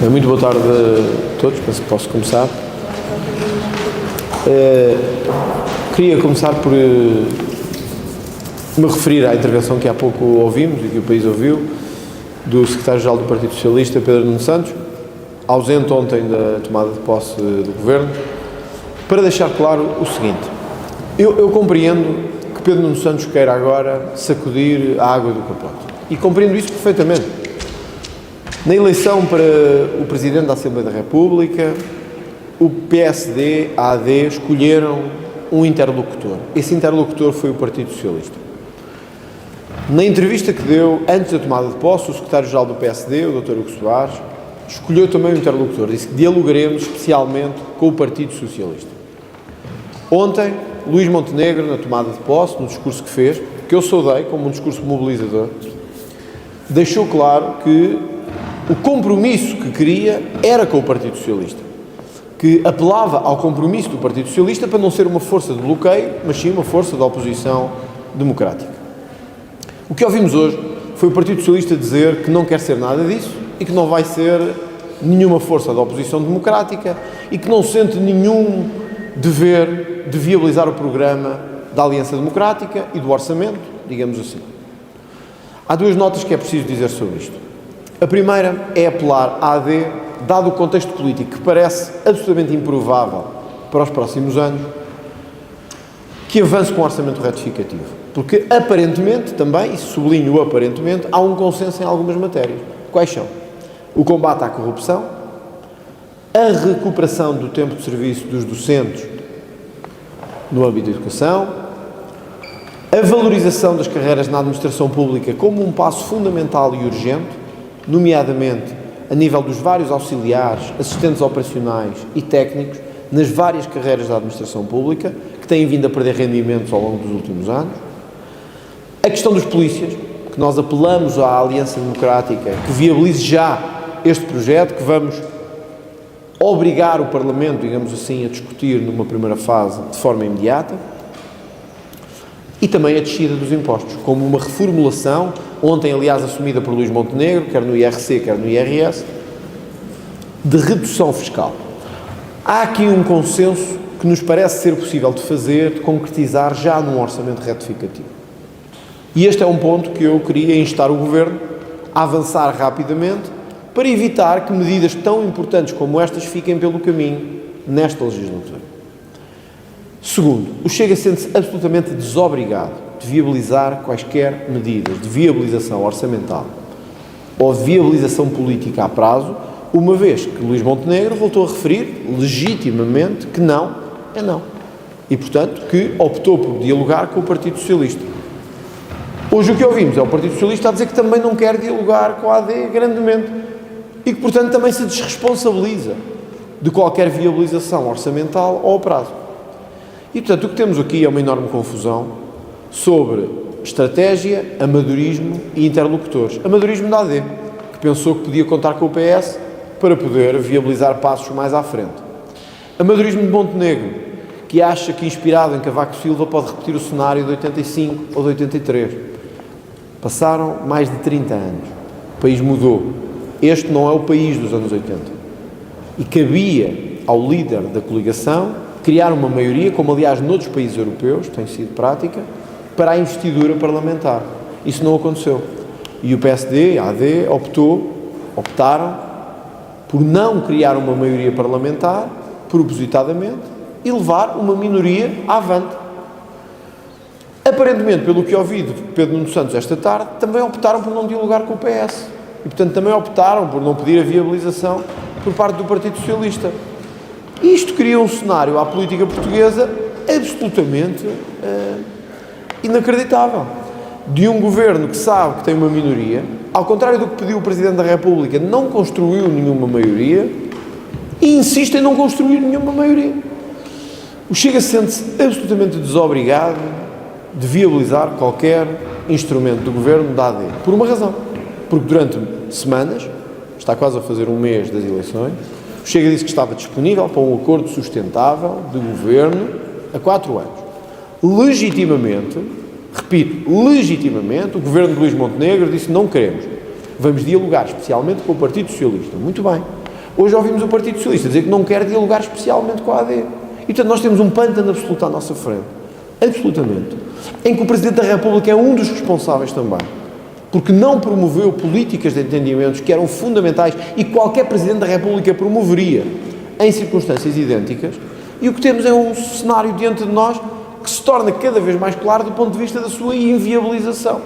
Muito boa tarde a todos, penso que posso começar. Queria começar por me referir à intervenção que há pouco ouvimos e que o país ouviu, do secretário-geral do Partido Socialista, Pedro Nuno Santos, ausente ontem da tomada de posse do Governo, para deixar claro o seguinte: eu compreendo que Pedro Nuno Santos queira agora sacudir a água do capote, e compreendo isso perfeitamente. Na eleição para o Presidente da Assembleia da República, o PSD, a AD, escolheram um interlocutor. Esse interlocutor foi o Partido Socialista. Na entrevista que deu antes da tomada de posse, o secretário-geral do PSD, o Dr. Hugo Soares, escolheu também um interlocutor. Disse que dialogaremos especialmente com o Partido Socialista. Ontem, Luís Montenegro, na tomada de posse, no discurso que fez, que eu saudei como um discurso mobilizador, deixou claro que o compromisso que queria era com o Partido Socialista, que apelava ao compromisso do Partido Socialista para não ser uma força de bloqueio, mas sim uma força de oposição democrática. O que ouvimos hoje foi o Partido Socialista dizer que não quer ser nada disso e que não vai ser nenhuma força de oposição democrática e que não sente nenhum dever de viabilizar o programa da Aliança Democrática e do orçamento, digamos assim. Há duas notas que é preciso dizer sobre isto. A primeira é apelar à AD, dado o contexto político que parece absolutamente improvável para os próximos anos, que avance com o orçamento retificativo. Porque aparentemente também, e sublinho aparentemente, há um consenso em algumas matérias. Quais são? O combate à corrupção, a recuperação do tempo de serviço dos docentes no âmbito da educação, a valorização das carreiras na administração pública como um passo fundamental e urgente, nomeadamente a nível dos vários auxiliares, assistentes operacionais e técnicos nas várias carreiras da administração pública, que têm vindo a perder rendimentos ao longo dos últimos anos. A questão dos polícias, que nós apelamos à Aliança Democrática, que viabilize já este projeto, que vamos obrigar o Parlamento, digamos assim, a discutir numa primeira fase de forma imediata. E também a descida dos impostos, como uma reformulação, ontem, aliás, assumida por Luís Montenegro, quer no IRC, quer no IRS, de redução fiscal. Há aqui um consenso que nos parece ser possível de fazer, de concretizar já num orçamento retificativo. E este é um ponto que eu queria instar o Governo a avançar rapidamente para evitar que medidas tão importantes como estas fiquem pelo caminho nesta legislatura. Segundo, o Chega sente-se absolutamente desobrigado de viabilizar quaisquer medidas de viabilização orçamental ou de viabilização política a prazo, uma vez que Luís Montenegro voltou a referir, legitimamente, que não é não. E, portanto, que optou por dialogar com o Partido Socialista. Hoje o que ouvimos é o Partido Socialista a dizer que também não quer dialogar com a AD grandemente e que, portanto, também se desresponsabiliza de qualquer viabilização orçamental ou a prazo. E, portanto, o que temos aqui é uma enorme confusão sobre estratégia, amadorismo e interlocutores. Amadorismo da AD, que pensou que podia contar com o PS para poder viabilizar passos mais à frente. Amadorismo de Montenegro, que acha que, inspirado em Cavaco Silva, pode repetir o cenário de 85 ou de 83. Passaram mais de 30 anos. O país mudou. Este não é o país dos anos 80. E cabia ao líder da coligação criar uma maioria, como aliás noutros países europeus tem sido prática, para a investidura parlamentar. Isso não aconteceu. E o PSD, a AD, optaram por não criar uma maioria parlamentar, propositadamente, e levar uma minoria avante. Aparentemente, pelo que ouvi de Pedro Nuno Santos esta tarde, também optaram por não dialogar com o PS. E, portanto, também optaram por não pedir a viabilização por parte do Partido Socialista. Isto cria um cenário à política portuguesa absolutamente inacreditável. De um governo que sabe que tem uma minoria, ao contrário do que pediu o Presidente da República, não construiu nenhuma maioria e insiste em não construir nenhuma maioria. O Chega sente-se absolutamente desobrigado de viabilizar qualquer instrumento do governo da AD. Por uma razão. Porque durante semanas, está quase a fazer um mês das eleições, o Chega disse que estava disponível para um acordo sustentável de governo a 4 anos. Legitimamente, repito, legitimamente, o governo de Luís Montenegro disse: não queremos. Vamos dialogar especialmente com o Partido Socialista. Muito bem. Hoje ouvimos o Partido Socialista dizer que não quer dialogar especialmente com a AD. E, portanto, nós temos um pântano absoluto à nossa frente. Absolutamente. Em que o Presidente da República é um dos responsáveis também. Porque não promoveu políticas de entendimentos que eram fundamentais e qualquer Presidente da República promoveria em circunstâncias idênticas. E o que temos é um cenário diante de nós que se torna cada vez mais claro do ponto de vista da sua inviabilização.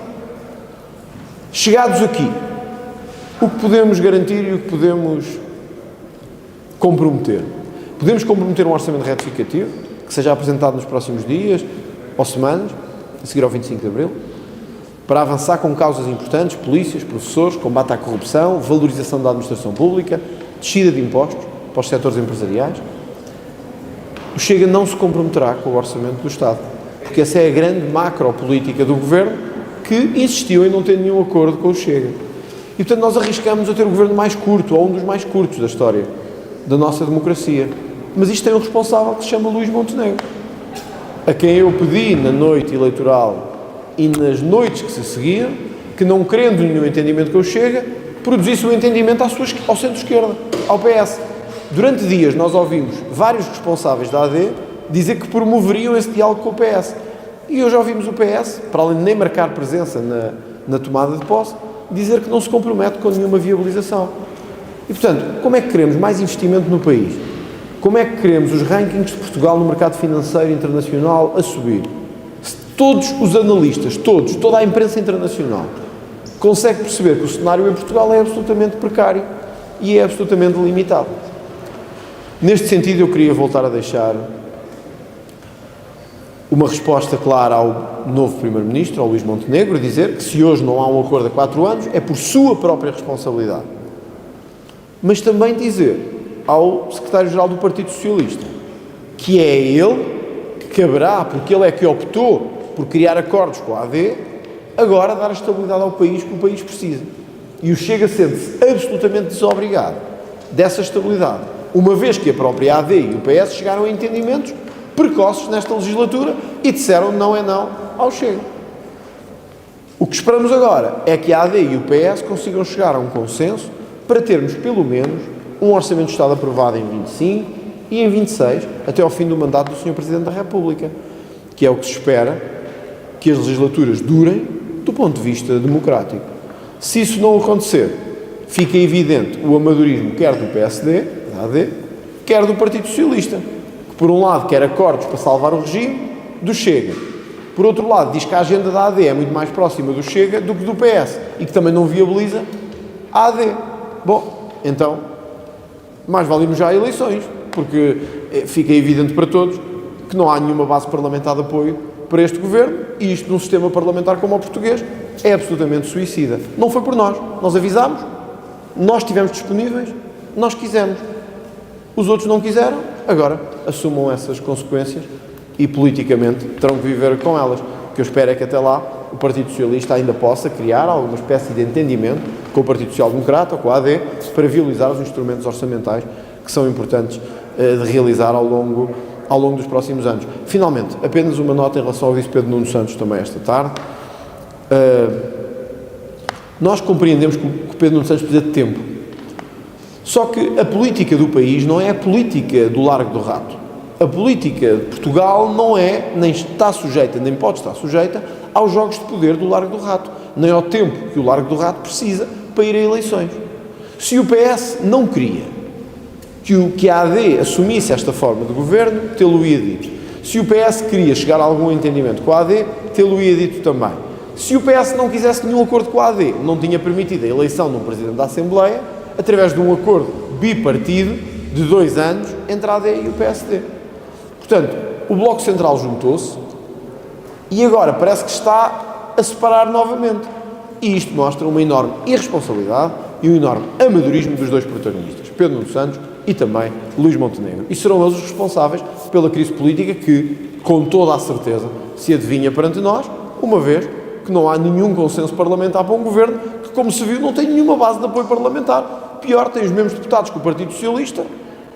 Chegados aqui, o que podemos garantir e o que podemos comprometer? Podemos comprometer um orçamento retificativo que seja apresentado nos próximos dias ou semanas, a seguir ao 25 de Abril, para avançar com causas importantes, polícias, professores, combate à corrupção, valorização da administração pública, descida de impostos para os setores empresariais. O Chega não se comprometerá com o orçamento do Estado, porque essa é a grande macro-política do Governo que insistiu em não ter nenhum acordo com o Chega. E, portanto, nós arriscamos a ter o Governo mais curto, ou um dos mais curtos da história da nossa democracia. Mas isto tem um responsável que se chama Luís Montenegro, a quem eu pedi na noite eleitoral e nas noites que se seguiam, que não querendo nenhum entendimento com o Chega, produzisse um entendimento ao centro-esquerda, ao PS. Durante dias nós ouvimos vários responsáveis da AD dizer que promoveriam esse diálogo com o PS. E hoje ouvimos o PS, para além de nem marcar presença na tomada de posse, dizer que não se compromete com nenhuma viabilização. E, portanto, como é que queremos mais investimento no país? Como é que queremos os rankings de Portugal no mercado financeiro internacional a subir? Se todos os analistas, toda a imprensa internacional consegue perceber que o cenário em Portugal é absolutamente precário e é absolutamente limitado. Neste sentido, eu queria voltar a deixar uma resposta clara ao novo Primeiro-Ministro, ao Luís Montenegro, a dizer que se hoje não há um acordo a 4 anos, é por sua própria responsabilidade. Mas também dizer ao Secretário-Geral do Partido Socialista que é ele que caberá, porque ele é que optou por criar acordos com a AD, agora dar a estabilidade ao país que o país precisa. E o Chega sente-se absolutamente desobrigado dessa estabilidade, uma vez que a própria AD e o PS chegaram a entendimentos precoces nesta legislatura e disseram não é não ao Chega. O que esperamos agora é que a AD e o PS consigam chegar a um consenso para termos, pelo menos, um Orçamento de Estado aprovado em 25 e em 26, até ao fim do mandato do Sr. Presidente da República, que é o que se espera que as legislaturas durem do ponto de vista democrático. Se isso não acontecer, fica evidente o amadorismo quer do PSD, da AD, quer do Partido Socialista, que por um lado quer acordos para salvar o regime, do Chega. Por outro lado, diz que a agenda da AD é muito mais próxima do Chega do que do PS e que também não viabiliza a AD. Bom, então, mais vale irmos já a eleições, porque fica evidente para todos que não há nenhuma base parlamentar de apoio para este governo e isto num sistema parlamentar como o português é absolutamente suicida. Não foi por nós avisámos, nós estivemos disponíveis, nós quisemos. Os outros não quiseram, agora assumam essas consequências e politicamente terão que viver com elas. O que eu espero é que até lá o Partido Socialista ainda possa criar alguma espécie de entendimento com o Partido Social Democrata ou com a AD para viabilizar os instrumentos orçamentais que são importantes de realizar ao longo dos próximos anos. Finalmente, apenas uma nota em relação ao Vice Pedro Nuno Santos também esta tarde. Nós compreendemos que o Pedro Nuno Santos precisa de tempo. Só que a política do país não é a política do Largo do Rato. A política de Portugal não é, nem está sujeita, nem pode estar sujeita aos jogos de poder do Largo do Rato, nem ao tempo que o Largo do Rato precisa para ir a eleições. Se o PS não queria que a AD assumisse esta forma de governo, tê-lo-ia dito. Se o PS queria chegar a algum entendimento com a AD, tê-lo-ia dito também. Se o PS não quisesse nenhum acordo com a AD, não tinha permitido a eleição de um Presidente da Assembleia, através de um acordo bipartido de 2 anos entre a AD e o PSD. Portanto, o Bloco Central juntou-se e agora parece que está a separar novamente. E isto mostra uma enorme irresponsabilidade e um enorme amadorismo dos dois protagonistas, Pedro Nuno Santos e também Luís Montenegro. E serão eles os responsáveis pela crise política que, com toda a certeza, se adivinha perante nós, uma vez que não há nenhum consenso parlamentar para um governo que, como se viu, não tem nenhuma base de apoio parlamentar. Pior, tem os mesmos deputados que o Partido Socialista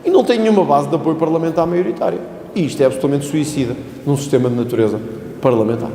e não tem nenhuma base de apoio parlamentar maioritária. E isto é absolutamente suicida num sistema de natureza parlamentar.